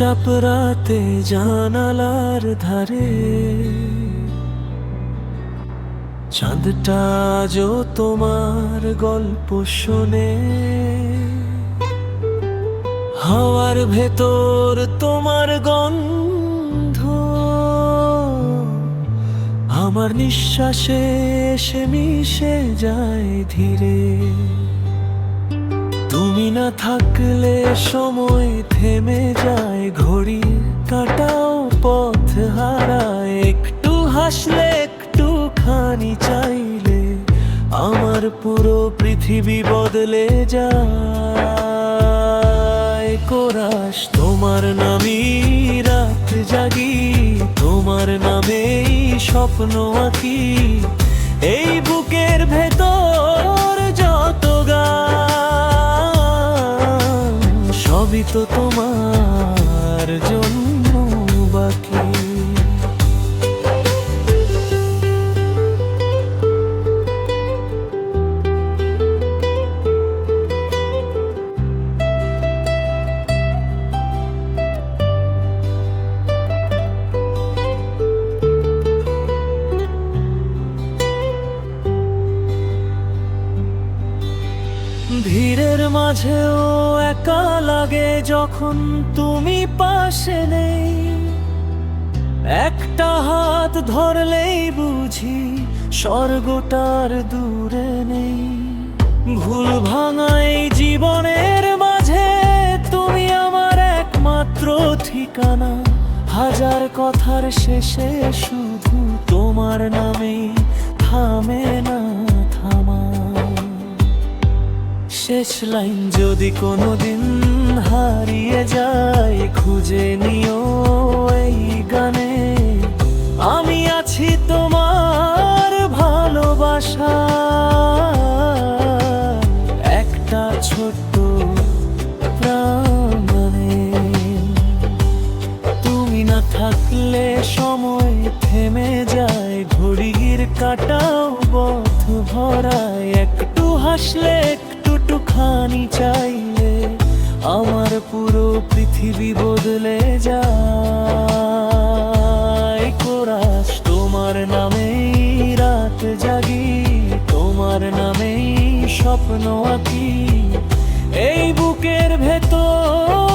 চুপচাপ রাতে জানালার ধারে চাঁদটা আজও তোমার গল্প শোনে। হাওয়ার ভেতর তোমার গন্ধ আমার নিঃশ্বাসে এসে মিশে যায় ধীরে। তুমি না থাকলে সময় থেমে যায়, ঘড়ি কাটাও পথ হারায়। একটু হাসলে একটুখানি চাইলে আমার পুরো পৃথিবী বদলে যায়। কোরাস তোমার নামেই রাত জাগি, তোমার নামেই স্বপ্ন আঁকি। এই বুকের ভেতর যত গান সবই তো তোমার জন্য বাকি। ভিড়ের মাঝেও একা লাগে যখন তুমি পাশে নেই। একটা হাত ধরলেই বুঝি স্বর্গটার দূরে নেই। ভুল ভাঙাই জীবনের মাঝে তুমি আমার একমাত্র ঠিকানা। হাজার কথার শেষে শুধু তোমার নামেই থামে না থামা। শেষ লাইন যদি কোনোদিন হারিয়ে যায়, খুঁজে নিও এই গানে। আমি আছি তোমার ভালোবাসা একটা ছোট্ট প্রাণে। তুমি না থাকলে সময় থেমে যায়, ঘড়ির কাঁটাও পথ ভরায়। একটু হাসলে একটুখানি চাইলে আমার পুরো পৃথিবী বদলে যায়। কোরাস তোমার নামেই রাত জাগি, তোমার নামেই স্বপ্ন আঁকি। এই বুকের ভেতর